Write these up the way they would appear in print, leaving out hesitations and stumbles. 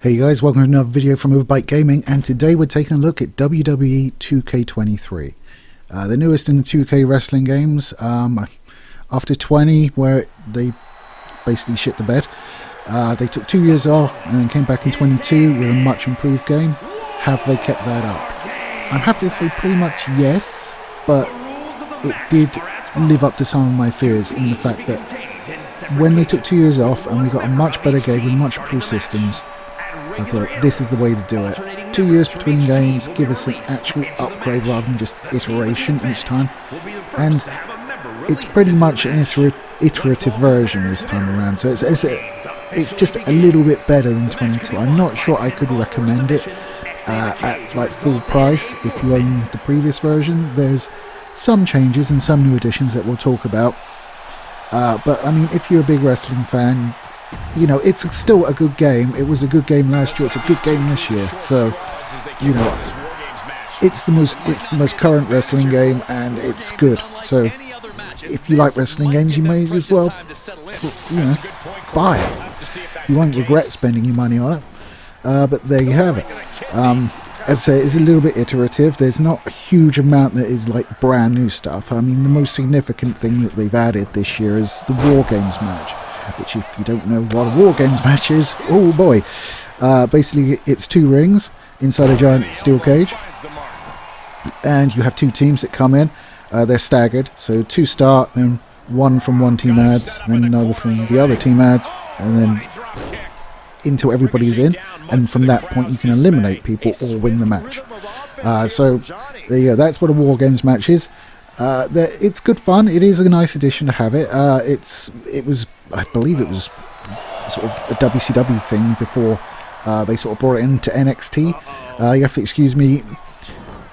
Hey guys, welcome to another video from Overbite Gaming, and today we're taking a look at WWE2K23, the newest in the 2K wrestling games. After 20, where they basically shit the bed, they took 2 years off and then came back in 22 with a much improved game. Have they kept that up? I'm happy to say pretty much yes, but it did live up to some of my fears in the fact that when they took 2 years off and we got a much better game with much improved systems, I thought this is the way to do it. 2 years between games, give us an actual upgrade rather than just iteration each time. And it's pretty much an iterative version this time around, so it's just a little bit better than 22. I'm not sure I could recommend it at like full price if you own the previous version. There's some changes and some new additions that we'll talk about. But I mean, if you're a big wrestling fan, you know, it's still a good game. It was a good game last year, it's a good game this year, so you know, it's the most current wrestling game and it's good. So if you like wrestling games, you may as well, you know, buy it. You won't regret spending your money on it. But there you have it. As I say, it's a little bit iterative. There's not a huge amount that is like brand new stuff. I mean, the most significant thing that they've added this year is the War Games match, which, if you don't know what a War Games match is, oh boy. Basically, it's 2 rings inside a giant steel cage, and you have 2 teams that come in. They're staggered, so 2 start, then 1 from one team adds, then another from the other team adds, and then until everybody's in, and from that point you can eliminate people or win the match. So there you go, that's what a War Games match is. It's good fun. It is a nice addition to have it. I believe it was sort of a WCW thing before they sort of brought it into NXT. You have to excuse me,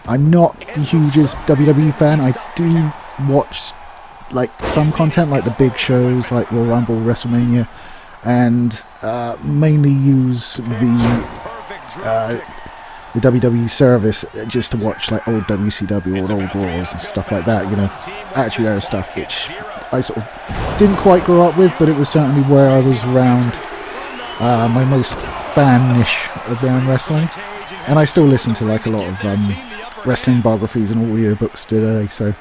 I'm not the hugest WWE fan. I do watch like some content, like the big shows like Royal Rumble, WrestleMania, and mainly use the WWE service just to watch like old WCW or old Raws and stuff like that, you know, Attitude Era stuff, which I sort of didn't quite grow up with, but it was certainly where I was around my most fanish around wrestling. And I still listen to like a lot of wrestling biographies and audiobooks today, so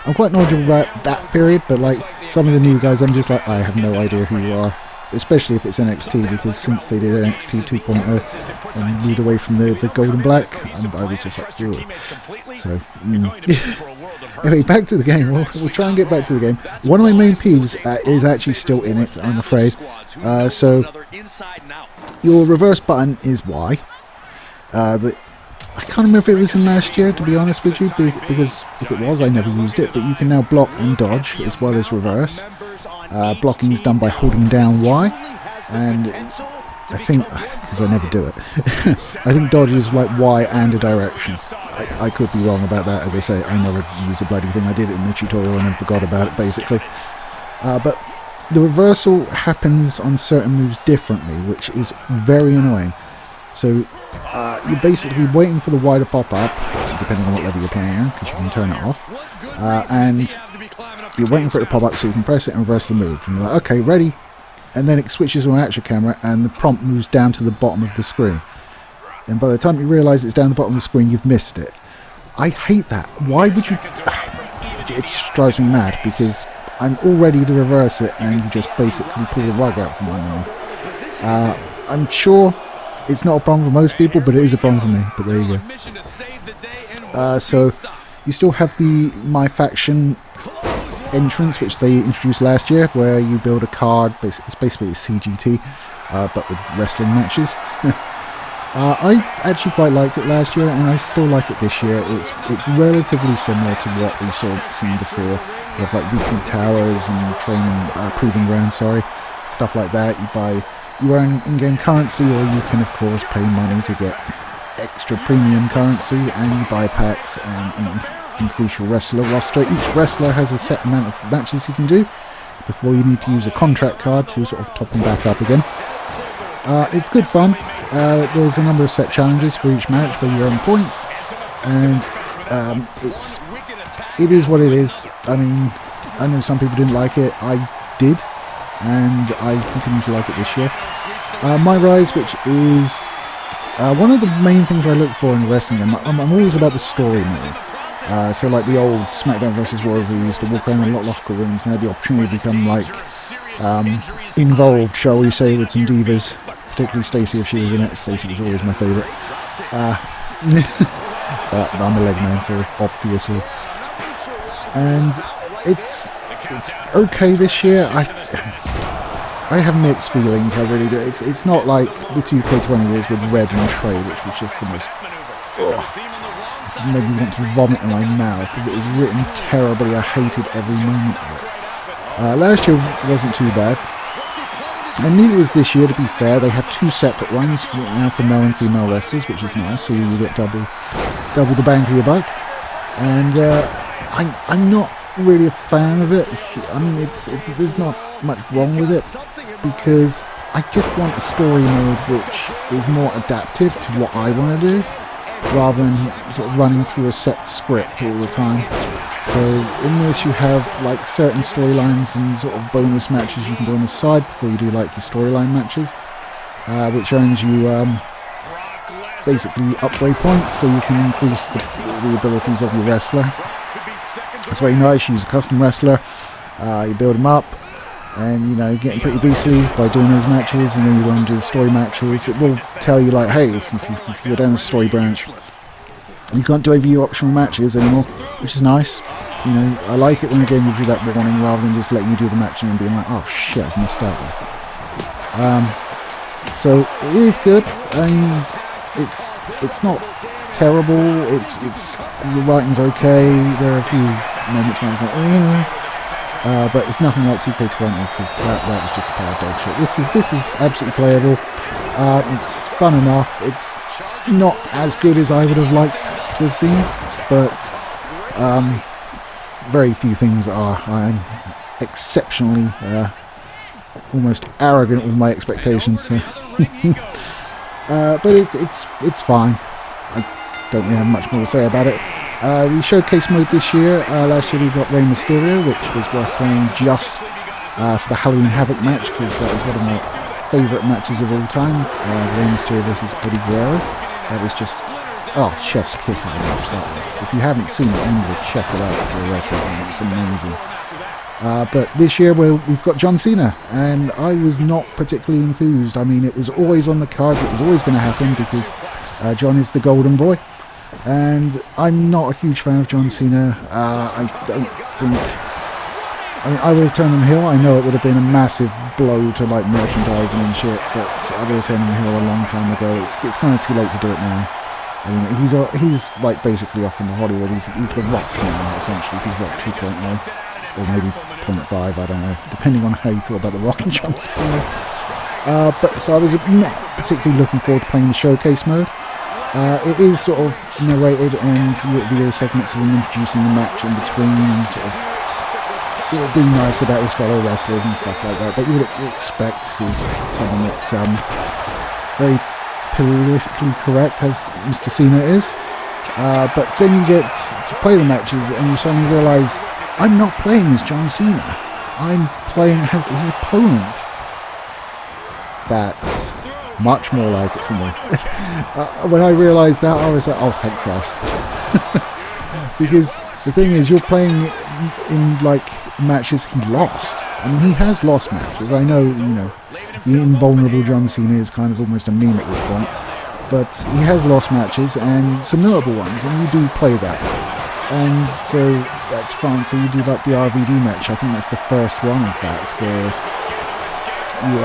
I'm quite knowledgeable about that period. But like some of the new guys, I'm just like, I have no idea who you are, especially if it's NXT, because since they did NXT 2.0 and moved away from the gold and black, I was just like, ugh. So anyway, back to the game. We'll try and get back to the game. One of my main peeves is actually still in it, I'm afraid. So your reverse button is Y. I can't remember if it was in last year, to be honest with you, because if it was, I never used it. But you can now block and dodge as well as reverse. Blocking is done by holding down Y, and I think, because I never do it, I think dodge is like Y and a direction. I could be wrong about that. As I say, I never used the bloody thing. I did it in the tutorial and then forgot about it, basically. But the reversal happens on certain moves differently, which is very annoying. So you're basically waiting for the Y to pop up, depending on what level you're playing on, because you can turn it off, and you're waiting for it to pop up so you can press it and reverse the move. And you're like, okay, ready, and then it switches on action camera and the prompt moves down to the bottom of the screen. And by the time you realise it's down the bottom of the screen, you've missed it. I hate that. Why would you? It just drives me mad, because I'm all ready to reverse it and you just basically pull the rug out from under me. I'm sure it's not a problem for most people, but it is a problem for me. But there you go. So you still have the My Faction entrance, which they introduced last year, where you build a card. It's basically a CGT, but with wrestling matches. I actually quite liked it last year, and I still like it this year. It's relatively similar to what we've seen before. You have like weekly towers and training, proving grounds, stuff like that. You earn in-game currency, or you can of course pay money to get extra premium currency, and you buy packs and increase your wrestler roster. Each wrestler has a set amount of matches you can do before you need to use a contract card to sort of top them back up again. It's good fun. There's a number of set challenges for each match where you earn points, and it is what it is. I mean, I know some people didn't like it. I did, and I continue to like it this year. My Rise, which is one of the main things I look for in wrestling, I'm always about the story mode. So like the old SmackDown vs. Raw, we used to walk around the locker rooms and had the opportunity to become like involved, shall we say, with some divas, particularly Stacey if she was in it. Stacey was always my favourite. But I'm a leg man, so obviously. And it's okay this year. I have mixed feelings, I really do. It's not like the 2K20 years with Red and Trey, which was just the most... made me want to vomit in my mouth. It was written terribly. I hated every moment of it. Last year wasn't too bad. And neither was this year, to be fair. They have two separate ones now for male and female wrestlers, which is nice, so you get double the bang for your buck. And I'm not really a fan of it. I mean, there's not much wrong with it, because I just want a story mode which is more adaptive to what I want to do, rather than sort of running through a set script all the time. So in this you have like certain storylines and sort of bonus matches you can do on the side before you do like your storyline matches, which earns you basically upgrade points, so you can increase the abilities of your wrestler. It's very nice. You use a custom wrestler, you build them up, and you know, getting pretty beastly by doing those matches, and then you go and do the story matches. It will tell you like, hey, if you go down the story branch, you can't do any of your optional matches anymore, which is nice. You know, I like it when a game gives you that warning rather than just letting you do the match and being like, oh shit, I've missed out there. So it is good. I mean, it's not terrible. It's the writing's okay. There are a few moments where I was like, but it's nothing like 2K20, because that was just a pile of dog shit. This is absolutely playable. It's fun enough. It's not as good as I would have liked to have seen, but very few things are. I'm exceptionally almost arrogant with my expectations. So. But it's fine. I don't really have much more to say about it. The showcase mode this year, last year we got Rey Mysterio, which was worth playing just for the Halloween Havoc match, because that is one of my favourite matches of all time. Rey Mysterio versus Eddie Guerrero. That was just, chef's kiss of a match that was. If you haven't seen it, you need to check it out if you're a wrestler. It's amazing. But this year we've got John Cena, and I was not particularly enthused. I mean, it was always on the cards, it was always going to happen, because John is the golden boy, and I'm not a huge fan of John Cena. I don't think... I mean, I would have turned him heel. I know it would have been a massive blow to like merchandising and shit, but I would have turned him heel a long time ago. It's kind of too late to do it now. I mean, he's like basically off into Hollywood. He's the Rock now, essentially. He's Rock 2.0. Or maybe 0.5, I don't know, depending on how you feel about The Rock and John Cena. But so I was not particularly looking forward to playing the showcase mode. It is sort of narrated, and you get video segments of him introducing the match in between, and sort of being nice about his fellow wrestlers and stuff like that. That you would expect is someone that's very politically correct, as Mr. Cena is. But then you get to play the matches, and you suddenly realise, I'm not playing as John Cena. I'm playing as his opponent. That's much more like it for me. When I realised that, I was like, oh, thank Christ. Because the thing is, you're playing in, like, matches he lost. I mean, he has lost matches. I know, the invulnerable John Cena is kind of almost a meme at this point. But he has lost matches, and some notable ones, and you do play that. And so that's fine. So you do like the RVD match. I think that's the first one, in fact, where you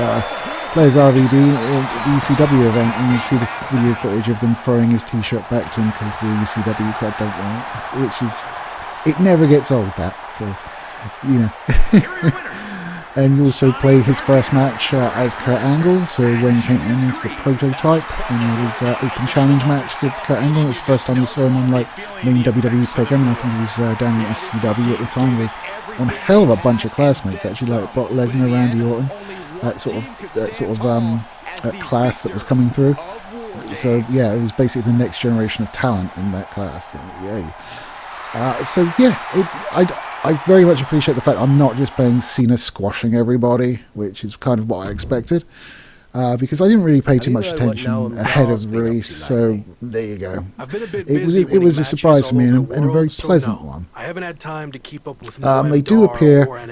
play as RVD at the ECW event, and you see the video footage of them throwing his t-shirt back to him because the ECW crowd don't want it, which is, it never gets old, that. So, And you also play his first match as Kurt Angle. So when he came in as the prototype, when he was open challenge match against Kurt Angle, it was the first time you saw him on like main WWE program, and I think he was down in FCW at the time with one hell of a bunch of classmates actually, like Brock Lesnar, Randy Orton, that sort of class that was coming through. So yeah, it was basically the next generation of talent in that class. So, yay. I very much appreciate the fact I'm not just playing Cena squashing everybody, which is kind of what I expected. because I didn't really pay too much attention ahead of the release, so there you go. It was a surprise for me, and a very pleasant one. I haven't had time to keep up with they do appear,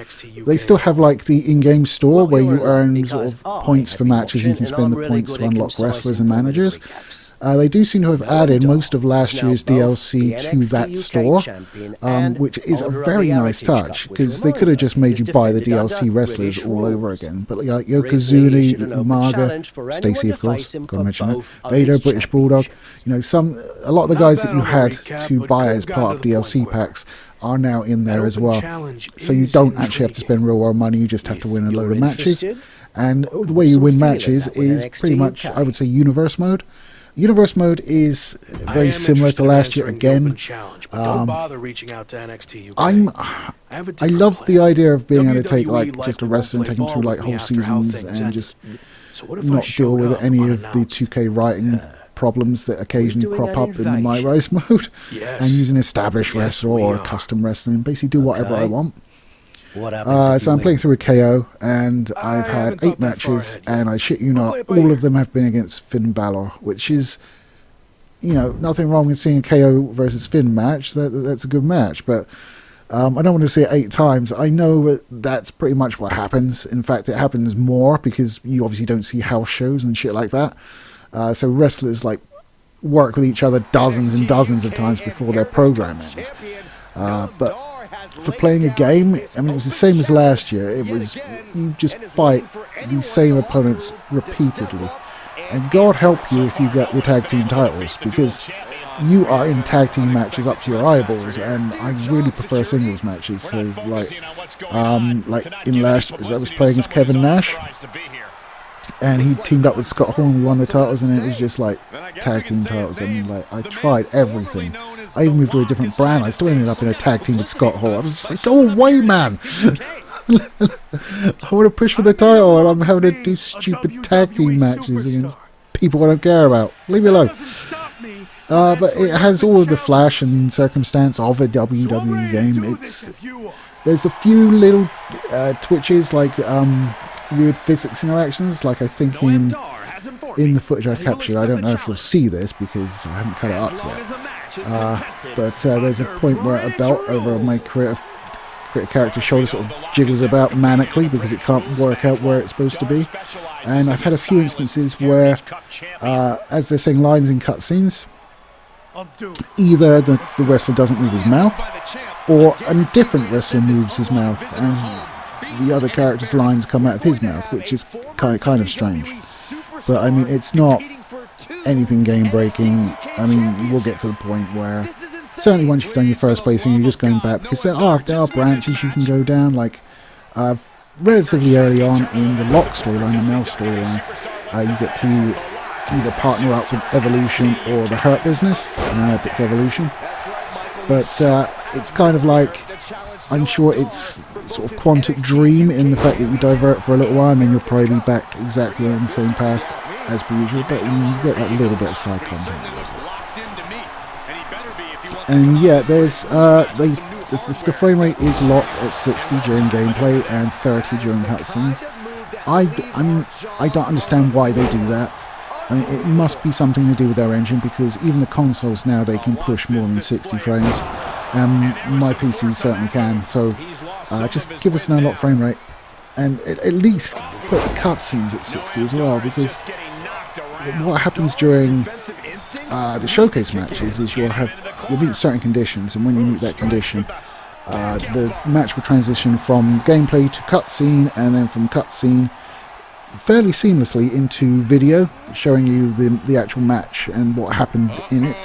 they still have like the in-game store where you earn sort of points for matches, and you can spend the points to unlock wrestlers and managers. They do seem to have added most of last year's DLC to that store, which is a very nice touch, because they could have just made you buy the DLC wrestlers all over again. But like Yokozuna, Umaga, Stacy, of course, gotta mention that, Vader, British Bulldog, you know, a lot of the guys that you had to buy as part of DLC packs are now in there as well. So you don't actually have to spend real world money, you just have to win a load of matches. And the way you win matches is pretty much, I would say, Universe Mode. Universe Mode is very similar to last year again. I love the idea of being able to take like just a wrestler and take him through like whole seasons and just not deal with any of the 2K writing problems that occasionally crop up in the My Rise mode, and use an established wrestler or a custom wrestler and basically do whatever I want. So I'm playing through a KO, and I've had 8 matches, and I shit you not, all of them have been against Finn Balor, which is, you know, nothing wrong with seeing a KO versus Finn match. That's a good match, but I don't want to see it 8 times. I know that that's pretty much what happens. In fact, it happens more because you obviously don't see house shows and shit like that. So wrestlers like work with each other dozens and dozens of times before their program ends. But for playing a game, I mean, it was the same as last year. It was, you just fight these same opponents repeatedly. And God help you if you get the tag team titles, because you are in tag team matches up to your eyeballs, and I really prefer singles matches. So like in last year, I was playing as Kevin Nash, and he teamed up with Scott Hall, and we won the titles, and it was just like tag team titles. I mean, like, I tried everything. I even moved to a different brand. I still ended up in a tag team with Scott Hall. I was just like, go away, man! I want to push for the title, and I'm having to do stupid tag team matches against people I don't care about. Leave me alone. But it has all of the flash and circumstance of a WWE game. There's a few little twitches, like weird physics interactions, like I think in the footage I've captured. I don't know if you'll see this because I haven't cut it up yet. But there's a point where a belt over my creative character's shoulder sort of jiggles about manically because it can't work out where it's supposed to be. And I've had a few instances where, as they're saying lines in cutscenes, either the wrestler doesn't move his mouth, or a different wrestler moves his mouth, and the other character's lines come out of his mouth, which is kind of strange. But I mean, it's not anything game-breaking. I mean, we'll get to the point where, certainly once you've done your first playthrough, you're just going back, because there are branches you can go down, like relatively early on in the Locke storyline, the Mel storyline, you get to either partner up with Evolution or the Hurt Business, and I picked Evolution. But it's kind of like, I'm sure it's sort of Quantic Dream in the fact that you divert for a little while and then you'll probably be back exactly on the same path as per usual, but you get like a little bit of side content. And yeah, there's the frame rate is locked at 60 during gameplay and 30 during cutscenes. I mean, I don't understand why they do that. I mean, it must be something to do with their engine, because even the consoles nowadays can push more than 60 frames. My PC certainly can, so just give us an unlocked frame rate, and at least put the cutscenes at 60 as well, because what happens during the showcase matches is you'll meet certain conditions, and when you meet that condition, the match will transition from gameplay to cutscene, and then from cutscene fairly seamlessly into video showing you the actual match and what happened in it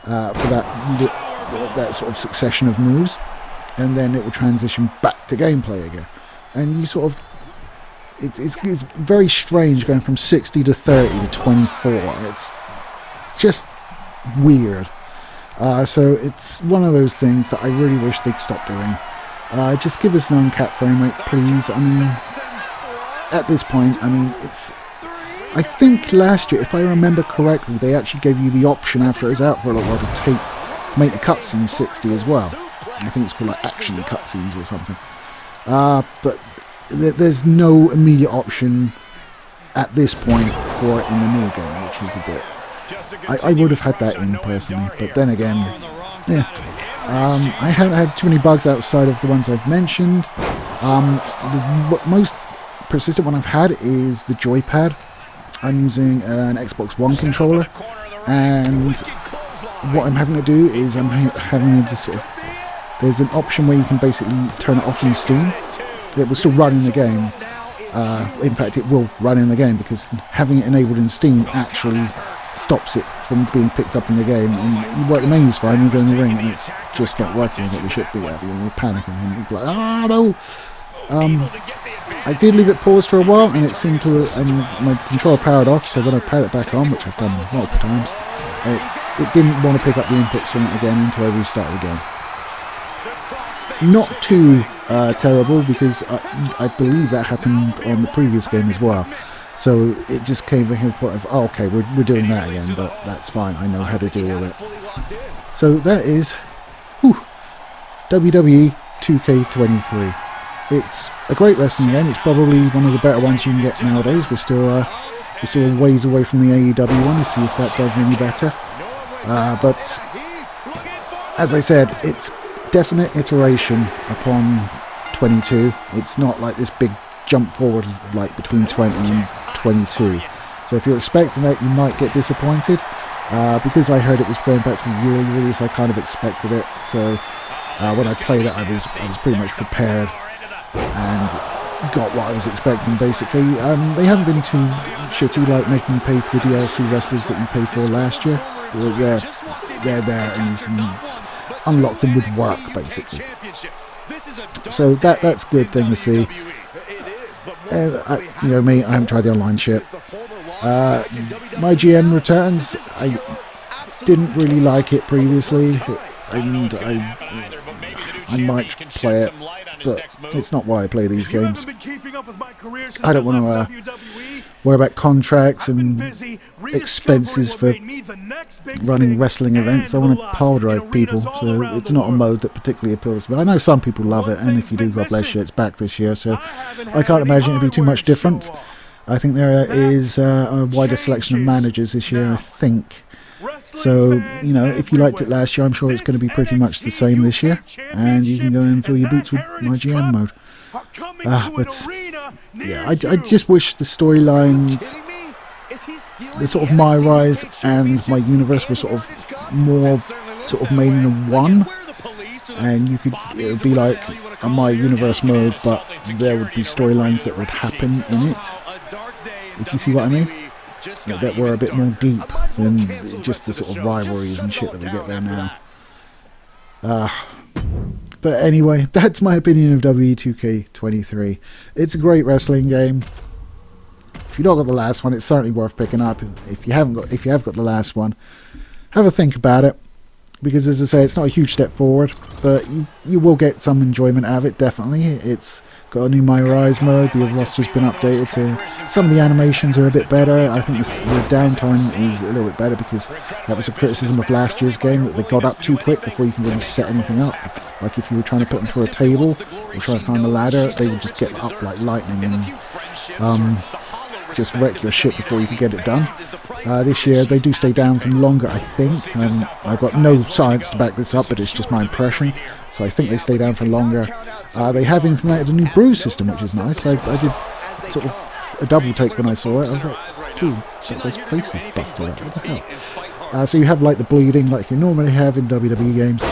for that sort of succession of moves, and then it will transition back to gameplay again, and you sort of it's very strange going from 60 to 30 to 24. It's just weird. So it's one of those things that I really wish they'd stop doing. Just give us an uncapped frame rate, please. I mean, at this point, I mean, I think last year, if I remember correctly, they actually gave you the option after it was out for a little while to make the cutscenes 60 as well. I think it's called like action cutscenes or something. But there's no immediate option at this point for it in the new game, which is a bit... I would have had that in personally, but then again, yeah. I haven't had too many bugs outside of the ones I've mentioned. The most persistent one I've had is the joypad. I'm using an Xbox One controller, and what I'm having to do is I'm having to sort of... There's an option where you can basically turn it off in Steam. It will still run in the game. In fact, it will run in the game, because having it enabled in Steam actually stops it from being picked up in the game. And you work the menus fine, you go in the ring, and it's just not working like it should be. And you're panicking, and you're like, oh no! I did leave it paused for a while, and it seemed to... And my controller powered off, so when I powered it back on, which I've done multiple times, it didn't want to pick up the inputs from it again until I restarted the game. Not too terrible, because I believe that happened on the previous game as well. So it just came to the point of, oh, okay, we're doing that again, but that's fine. I know how to deal with it. So that is WWE2K23. It's a great wrestling game. It's probably one of the better ones you can get nowadays. We're still ways away from the AEW one to see if that does any better. But as I said, it's definite iteration upon 22. It's not like this big jump forward like between 20 and 22. So if you're expecting that, you might get disappointed. Because I heard it was going back to a yearly release, I kind of expected it. So when I played it, I was pretty much prepared and got what I was expecting, basically. They haven't been too shitty, like making you pay for the DLC wrestlers that you paid for last year. They're there, and you can unlock them with work, basically. So that's a good thing to see. You know me, I haven't tried the online shit. My GM returns. I didn't really like it previously, and I might play it, but it's not why I play these games. I don't want to worry about contracts and expenses for running wrestling events. I want to pile drive people, so it's not a mode that particularly appeals to me. I know some people love it, and if you do, God bless you, it's back this year, so I can't imagine it'd be too much different. I think there is a wider selection of managers this year, I think. So, you know, if you liked it last year, I'm sure it's going to be pretty much the same this year, and you can go and fill your boots with my GM mode. But yeah, I just wish the storylines, the sort of my rise and my universe were sort of more sort of made in one, and it would be like a my universe mode, but there would be storylines that would happen in it, if you see what I mean. Yeah, that were a bit more deep than just the sort of rivalries and shit that we get there now. But anyway, that's my opinion of WWE2K23. It's a great wrestling game. If you've not got the last one, it's certainly worth picking up. If you have got the last one, have a think about it. Because as I say, it's not a huge step forward, but you will get some enjoyment out of it, definitely. It's got a new My Rise mode, the roster's been updated, so some of the animations are a bit better. I think the downtime is a little bit better, because that was a criticism of last year's game, that they got up too quick before you can really set anything up. Like if you were trying to put them through a table, or trying to climb a ladder, they would just get up like lightning and just wreck your shit before you could get it done. This year they do stay down from longer, I think. I've got no science to back this up, but it's just my impression. So I think they stay down for longer. They have implemented a new bruise system, which is nice. I did sort of a double take when I saw it. I was like, dude, that guy's face is busted out. What the hell? So you have like the bleeding like you normally have in WWE games.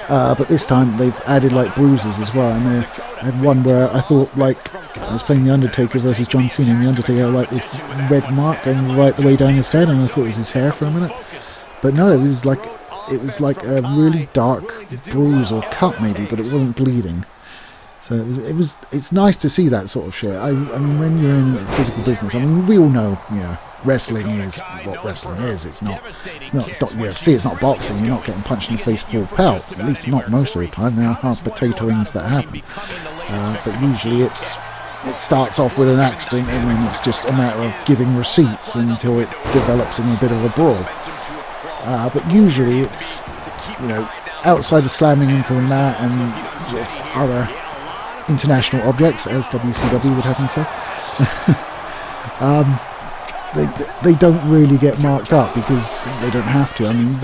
But this time they've added like bruises as well, and they had one where I thought, like, I was playing The Undertaker versus John Cena, and The Undertaker had like this red mark going right the way down his head, and I thought it was his hair for a minute. But no, it was like a really dark bruise or cut maybe, but it wasn't bleeding. So it's nice to see that sort of shit. I mean, when you're in a physical business, I mean, we all know, you know, wrestling is what wrestling is. It's not UFC, it's not boxing. You're not getting punched in the face full pelt. At least not most of the time. There are hard potatoings that happen. But usually it starts off with an accident, and then it's just a matter of giving receipts until it develops in a bit of a brawl. But usually it's, you know, outside of slamming into the mat and sort of other international objects, as WCW would have me say. they don't really get marked up because they don't have to. I mean,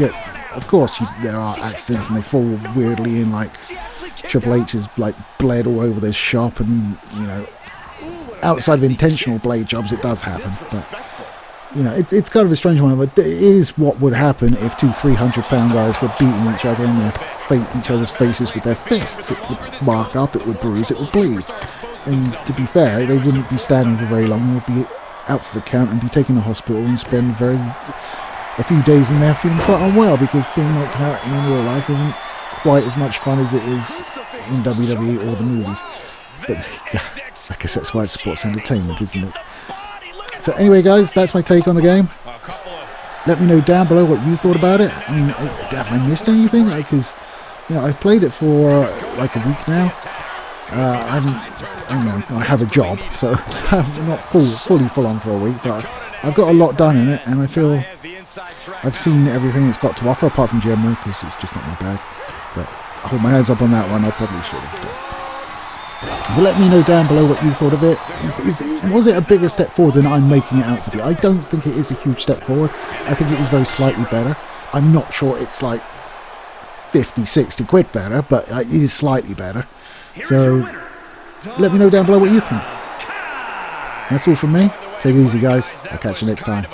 of course there are accidents and they fall weirdly in, like Triple H is like bled all over this shop, and outside of intentional blade jobs it does happen, but it's kind of a strange one. But it is what would happen if 2 300-pound guys were beating each other in each other's faces with their fists. It would mark up, it would bruise, it would bleed, and to be fair, they wouldn't be standing for very long. They would be out for the count and be taken to hospital and spend a few days in there feeling quite unwell, because being knocked out in real life isn't quite as much fun as it is in WWE or the movies. But I guess that's why it's sports entertainment, isn't it? So anyway, guys, that's my take on the game. Let me know down below what you thought about it. I mean, have I missed anything? Because I've played it for like a week now. I have a job, so I'm not fully full on for a week, but I've got a lot done in it, and I feel I've seen everything it's got to offer, apart from GM because it's just not my bag. But I hold my hands up on that one. I probably should have done. But let me know down below what you thought of it. Was it a bigger step forward than I'm making it out to be? I don't think it is a huge step forward. I think it is very slightly better. I'm not sure it's like 50, 60 quid better, but it is slightly better. So let me know down below what you think. That's all from me. Take it easy, guys. I'll catch you next time.